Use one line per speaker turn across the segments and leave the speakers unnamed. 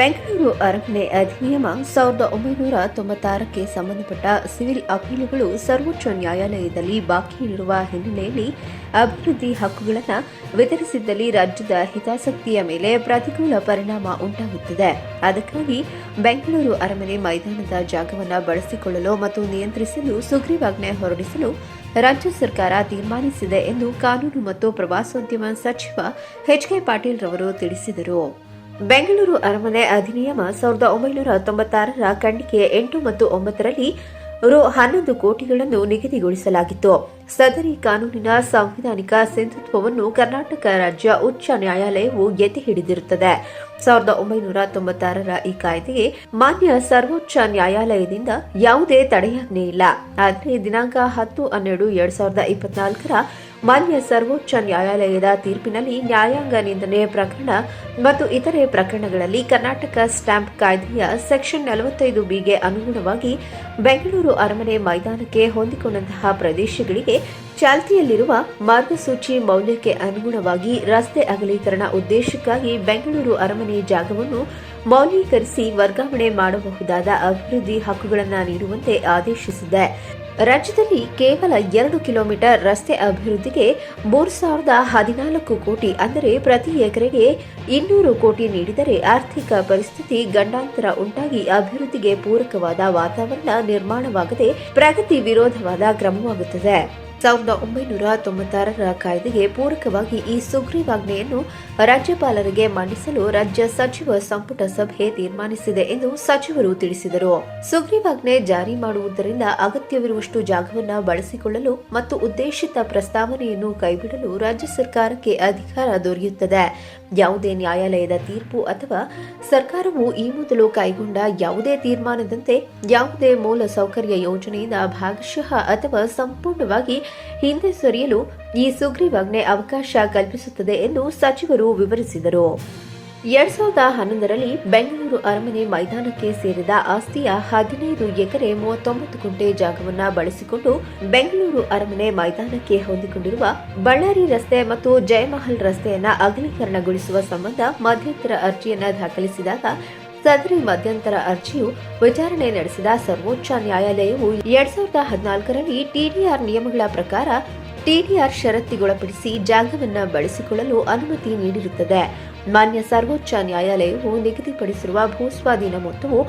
ಬೆಂಗಳೂರು ಅರಮನೆ ಅಧಿನಿಯಮ 1996ಕ್ಕೆ ಸಂಬಂಧಪಟ್ಟ ಸಿವಿಲ್ ಅಪೀಲುಗಳು ಸರ್ವೋಚ್ಚ ನ್ಯಾಯಾಲಯದಲ್ಲಿ ಬಾಕಿ ಇರುವ ಹಿನ್ನೆಲೆಯಲ್ಲಿ ಅಭಿವೃದ್ಧಿ ಹಕ್ಕುಗಳನ್ನು ವಿತರಿಸಿದ್ದಲ್ಲಿ ರಾಜ್ಯದ ಹಿತಾಸಕ್ತಿಯ ಮೇಲೆ ಪ್ರತಿಕೂಲ ಪರಿಣಾಮ ಉಂಟಾಗುತ್ತದೆ. ಅದಕ್ಕಾಗಿ ಬೆಂಗಳೂರು ಅರಮನೆ ಮೈದಾನದ ಜಾಗವನ್ನು ಬಳಸಿಕೊಳ್ಳಲು ಮತ್ತು ನಿಯಂತ್ರಿಸಲು ಸುಗ್ರೀವಾಜ್ಞೆ ಹೊರಡಿಸಲು ರಾಜ್ಯ ಸರ್ಕಾರ ತೀರ್ಮಾನಿಸಿದೆ ಎಂದು ಕಾನೂನು ಮತ್ತು ಪ್ರವಾಸೋದ್ಯಮ ಸಚಿವ ಎಚ್.ಕೆ. ಪಾಟೀಲ್ ರವರು ತಿಳಿಸಿದರು. ಬೆಂಗಳೂರು ಅರಮನೆ ಅಧಿನಿಯಮ 1996ರ ಖಂಡಿಕೆ 8 ಮತ್ತು 9ರಲ್ಲಿ ರು11 ಕೋಟಿಗಳನ್ನು ನಿಗದಿಗೊಳಿಸಲಾಗಿತ್ತು. ಸದರಿ ಕಾನೂನಿನ ಸಾಂವಿಧಾನಿಕ ಸಿಂಧುತ್ವವನ್ನು ಕರ್ನಾಟಕ ರಾಜ್ಯ ಉಚ್ಚ ನ್ಯಾಯಾಲಯವು ಎತ್ತಿ ಹಿಡಿದಿರುತ್ತದೆ. 1996ರ ಈ ಕಾಯ್ದೆಗೆ ಮಾನ್ಯ ಸರ್ವೋಚ್ಚ ನ್ಯಾಯಾಲಯದಿಂದ ಯಾವುದೇ ತಡೆಯಾಜ್ಞೆ ಇಲ್ಲ. ಆದರೆ ದಿನಾಂಕ 10/12/2024ರ ಮಾನ್ಯ ಸರ್ವೋಚ್ಚ ನ್ಯಾಯಾಲಯದ ತೀರ್ಪಿನಲ್ಲಿ ನ್ಯಾಯಾಂಗ ನಿಂದನೆ ಪ್ರಕರಣ ಮತ್ತು ಇತರೆ ಪ್ರಕರಣಗಳಲ್ಲಿ ಕರ್ನಾಟಕ ಸ್ಟ್ಯಾಂಪ್ ಕಾಯ್ದೆಯ ಸೆಕ್ಷನ್ 45ಬಿಗೆ ಅನುಗುಣವಾಗಿ ಬೆಂಗಳೂರು ಅರಮನೆ ಮೈದಾನಕ್ಕೆ ಹೊಂದಿಕೊಂಡಂತಹ ಪ್ರದೇಶಗಳಿಗೆ ಚಾಲ್ತಿಯಲ್ಲಿರುವ ಮಾರ್ಗಸೂಚಿ ಮೌಲ್ಯಕ್ಕೆ ಅನುಗುಣವಾಗಿ ರಸ್ತೆ ಅಗಲೀಕರಣ ಉದ್ದೇಶಕ್ಕಾಗಿ ಬೆಂಗಳೂರು ಅರಮನೆ ಜಾಗವನ್ನು ಮೌಲ್ಯೀಕರಿಸಿ ವರ್ಗಾವಣೆ ಮಾಡಬಹುದಾದ ಅಭಿವೃದ್ಧಿ ಹಕ್ಕುಗಳನ್ನು ನೀಡುವಂತೆ ಆದೇಶಿಸಿದೆ. ರಾಜ್ಯದಲ್ಲಿ ಕೇವಲ 2 ಕಿಲೋಮೀಟರ್ ರಸ್ತೆ ಅಭಿವೃದ್ಧಿಗೆ 3,014 ಕೋಟಿ ಅಂದರೆ ಪ್ರತಿ ಎಕರೆಗೆ 200 ಕೋಟಿ ನೀಡಿದರೆ ಆರ್ಥಿಕ ಪರಿಸ್ಥಿತಿ ಗಂಡಾಂತರ ಉಂಟಾಗಿ ಅಭಿವೃದ್ಧಿಗೆ ಪೂರಕವಾದ ವಾತಾವರಣ ನಿರ್ಮಾಣವಾಗದೆ ಪ್ರಗತಿ ವಿರೋಧವಾದ ಕ್ರಮವಾಗುತ್ತದೆ. 1996ರ ಕಾಯ್ದೆಗೆ ಪೂರಕವಾಗಿ ಈ ಸುಗ್ರೀವಾಜ್ಞೆಯನ್ನು ರಾಜ್ಯಪಾಲರಿಗೆ ಮಂಡಿಸಲು ರಾಜ್ಯ ಸಚಿವ ಸಂಪುಟ ಸಭೆ ತೀರ್ಮಾನಿಸಿದೆ ಎಂದು ಸಚಿವರು ತಿಳಿಸಿದರು. ಸುಗ್ರೀವಾಜ್ಞೆ ಜಾರಿ ಮಾಡುವುದರಿಂದ ಅಗತ್ಯವಿರುವಷ್ಟು ಜಾಗವನ್ನು ಬಳಸಿಕೊಳ್ಳಲು ಮತ್ತು ಉದ್ದೇಶಿತ ಪ್ರಸ್ತಾವನೆಯನ್ನು ಕೈಬಿಡಲು ರಾಜ್ಯ ಸರ್ಕಾರಕ್ಕೆ ಅಧಿಕಾರ ದೊರೆಯುತ್ತದೆ. ಯಾವುದೇ ನ್ಯಾಯಾಲಯದ ತೀರ್ಪು ಅಥವಾ ಸರ್ಕಾರವು ಈ ಮೊದಲು ಕೈಗೊಂಡ ಯಾವುದೇ ತೀರ್ಮಾನದಂತೆ ಯಾವುದೇ ಮೂಲ ಸೌಕರ್ಯ ಯೋಜನೆಯಿಂದ ಭಾಗಶಃ ಅಥವಾ ಸಂಪೂರ್ಣವಾಗಿ ಹಿಂದೆ ಸರಿಯಲು ಈ ಸುಗ್ರೀವಾಜ್ಞೆ ಅವಕಾಶ ಕಲ್ಪಿಸುತ್ತದೆ ಎಂದು ಸಚಿವರು ವಿವರಿಸಿದರು. 2011ರಲ್ಲಿ ಬೆಂಗಳೂರು ಅರಮನೆ ಮೈದಾನಕ್ಕೆ ಸೇರಿದ ಆಸ್ತಿಯ 15 ಎಕರೆ 39 ಗುಂಟೆ ಜಾಗವನ್ನು ಬಳಸಿಕೊಂಡು ಬೆಂಗಳೂರು ಅರಮನೆ ಮೈದಾನಕ್ಕೆ ಹೊಂದಿಕೊಂಡಿರುವ ಬಳ್ಳಾರಿ ರಸ್ತೆ ಮತ್ತು ಜಯಮಹಲ್ ರಸ್ತೆಯನ್ನು ಅಗಲೀಕರಣಗೊಳಿಸುವ ಸಂಬಂಧ ಮಧ್ಯಂತರ ಅರ್ಜಿಯನ್ನು ದಾಖಲಿಸಿದಾಗ ಸದರಿ ಮಧ್ಯಂತರ ಅರ್ಜಿಯು ವಿಚಾರಣೆ ನಡೆಸಿದ ಸರ್ವೋಚ್ಚ ನ್ಯಾಯಾಲಯವು 2014ರಲ್ಲಿ ಟಿಡಿಆರ್ ನಿಯಮಗಳ ಪ್ರಕಾರ ಟಿಡಿಆರ್ ಷರತ್ತಿಗೊಳಪಡಿಸಿ ಜಾಗವನ್ನು ಬಳಸಿಕೊಳ್ಳಲು ಅನುಮತಿ ನೀಡಿರುತ್ತದೆ. ಮಾನ್ಯ ಸರ್ವೋಚ್ಚ ನ್ಯಾಯಾಲಯವು ನಿಗದಿಪಡಿಸಿರುವ ಭೂಸ್ವಾಧೀನ ಮೊತ್ತವು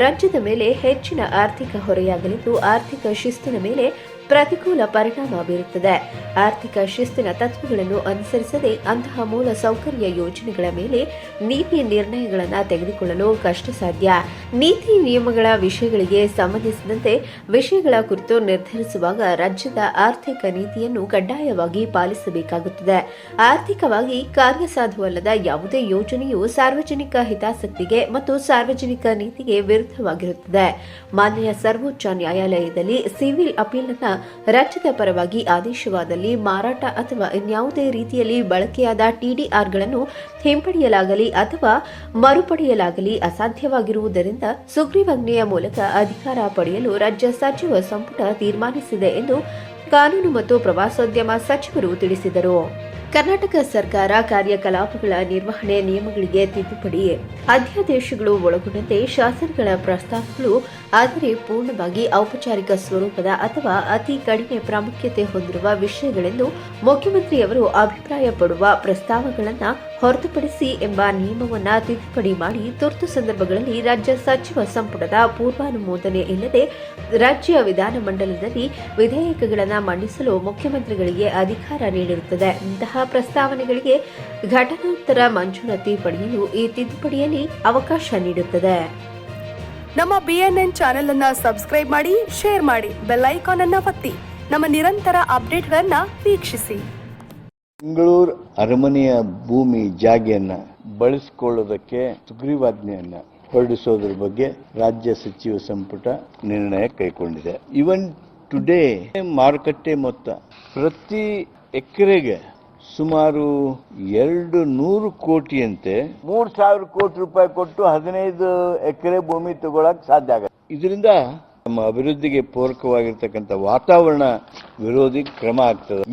ರಾಜ್ಯದ ಮೇಲೆ ಹೆಚ್ಚಿನ ಆರ್ಥಿಕ ಹೊರೆಯಾಗಲಿದ್ದು ಆರ್ಥಿಕ ಶಿಸ್ತಿನ ಮೇಲೆ ಪ್ರತಿಕೂಲ ಪರಿಣಾಮ ಬೀರುತ್ತದೆ. ಆರ್ಥಿಕ ಶಿಸ್ತಿನ ತತ್ವಗಳನ್ನು ಅನುಸರಿಸದೆ ಅಂತಹ ಮೂಲ ಸೌಕರ್ಯ ಯೋಜನೆಗಳ ಮೇಲೆ ನೀತಿ ನಿರ್ಣಯಗಳನ್ನು ತೆಗೆದುಕೊಳ್ಳಲು ಕಷ್ಟ ಸಾಧ್ಯ. ನೀತಿ ನಿಯಮಗಳ ವಿಷಯಗಳಿಗೆ ಸಂಬಂಧಿಸಿದಂತೆ ವಿಷಯಗಳ ಕುರಿತು ನಿರ್ಧರಿಸುವಾಗ ರಾಜ್ಯದ ಆರ್ಥಿಕ ನೀತಿಯನ್ನು ಕಡ್ಡಾಯವಾಗಿ ಪಾಲಿಸಬೇಕಾಗುತ್ತದೆ. ಆರ್ಥಿಕವಾಗಿ ಕಾರ್ಯಸಾಧುವಲ್ಲದ ಯಾವುದೇ ಯೋಜನೆಯು ಸಾರ್ವಜನಿಕ ಹಿತಾಸಕ್ತಿಗೆ ಮತ್ತು ಸಾರ್ವಜನಿಕ ನೀತಿಗೆ ವಿರುದ್ಧವಾಗಿರುತ್ತದೆ. ಮಾನ್ಯ ಸರ್ವೋಚ್ಚ ನ್ಯಾಯಾಲಯದಲ್ಲಿ ಸಿವಿಲ್ ಅಪೀಲನ್ನು ರಾಜ್ಯದ ಪರವಾಗಿ ಆದೇಶವಾದಲ್ಲಿ ಮಾರಾಟ ಅಥವಾ ಇನ್ಯಾವುದೇ ರೀತಿಯಲ್ಲಿ ಬಳಕೆಯಾದ ಟಿಡಿಆರ್ಗಳನ್ನು ಹಿಂಪಡೆಯಲಾಗಲಿ ಅಥವಾ ಮರುಪಡೆಯಲಾಗಲಿ ಅಸಾಧ್ಯವಾಗಿರುವುದರಿಂದ ಸುಗ್ರೀವಾಜ್ಞೆಯ ಮೂಲಕ ಅಧಿಕಾರ ಪಡೆಯಲು ರಾಜ್ಯ ಸಚಿವ ಸಂಪುಟ ತೀರ್ಮಾನಿಸಿದೆ ಎಂದು ಕಾನೂನು ಮತ್ತು ಪ್ರವಾಸೋದ್ಯಮ ಸಚಿವರು ತಿಳಿಸಿದರು. ಕರ್ನಾಟಕ ಸರ್ಕಾರ ಕಾರ್ಯಕಲಾಪಗಳ ನಿರ್ವಹಣೆ ನಿಯಮಗಳಿಗೆ ತಿದ್ದುಪಡಿ ಅಧ್ಯಾದೇಶಗಳು ಒಳಗೊಂಡಂತೆ ಶಾಸನಗಳ ಪ್ರಸ್ತಾವಗಳು ಆದರೆ ಪೂರ್ಣವಾಗಿ ಔಪಚಾರಿಕ ಸ್ವರೂಪದ ಅಥವಾ ಅತಿ ಕಡಿಮೆ ಪ್ರಾಮುಖ್ಯತೆ ಹೊಂದಿರುವ ವಿಷಯಗಳೆಂದು ಮುಖ್ಯಮಂತ್ರಿಯವರು ಅಭಿಪ್ರಾಯ ಪಡುವ ಪ್ರಸ್ತಾವಗಳನ್ನು ಹೊರತುಪಡಿಸಿ ಎಂಬ ನಿಯಮವನ್ನು ತಿದ್ದುಪಡಿ ಮಾಡಿ ತುರ್ತು ಸಂದರ್ಭಗಳಲ್ಲಿ ರಾಜ್ಯ ಸಚಿವ ಸಂಪುಟದ ಪೂರ್ವಾನುಮೋದನೆ ಇಲ್ಲದೆ ರಾಜ್ಯ ವಿಧಾನಮಂಡಲದಲ್ಲಿ ವಿಧೇಯಕಗಳನ್ನು ಮಂಡಿಸಲು ಮುಖ್ಯಮಂತ್ರಿಗಳಿಗೆ ಅಧಿಕಾರ ನೀಡಿರುತ್ತದೆ. ಇಂತಹ ಪ್ರಸ್ತಾವನೆಗಳಿಗೆ ಘಟನೋತ್ತರ ಮಂಜೂರಾತಿ ಪಡೆಯಲು ಈ ತಿದ್ದುಪಡಿಯಲ್ಲಿ ಅವಕಾಶ ನೀಡುತ್ತದೆ.
ನಮ್ಮ ಬಿಎನ್ಎನ್ ಚಾನೆಲ್ ಅನ್ನು ಸಬ್ಸ್ಕ್ರೈಬ್ ಮಾಡಿ, ಶೇರ್ ಮಾಡಿ, ಬೆಲ್ ಐಕಾನ್ ಅನ್ನು ಒತ್ತಿ ನಮ್ಮ ನಿರಂತರ ಅಪ್ಡೇಟ್ಗಳನ್ನು ವೀಕ್ಷಿಸಿ.
ಬೆಂಗಳೂರು ಅರಮನೆಯ ಭೂಮಿ ಜಾಗೆಯನ್ನ ಬಳಸಿಕೊಳ್ಳೋದಕ್ಕೆ ಸುಗ್ರೀವಾಜ್ಞೆಯನ್ನ ಹೊರಡಿಸೋದ್ರ ಬಗ್ಗೆ ರಾಜ್ಯ ಸಚಿವ ಸಂಪುಟ ನಿರ್ಣಯ ಕೈಗೊಂಡಿದೆ. ಇವನ್ ಟುಡೇ ಮಾರುಕಟ್ಟೆ ಮೊತ್ತ ಪ್ರತಿ ಎಕರೆಗೆ ಸುಮಾರು 200 ಕೋಟಿಯಂತೆ 3,000 ಕೋಟಿ ರೂಪಾಯಿ ಕೊಟ್ಟು 15 ಎಕರೆ ಭೂಮಿ ತಗೊಳಕ್ ಸಾಧ್ಯ ಆಗುತ್ತೆ. ಇದರಿಂದ ನಮ್ಮ ಅಭಿವೃದ್ಧಿಗೆ ಪೂರಕವಾಗಿರ್ತಕ್ಕಂಥ ವಾತಾವರಣ ವಿರೋಧಿ ಕ್ರಮ ಆಗ್ತದೆ.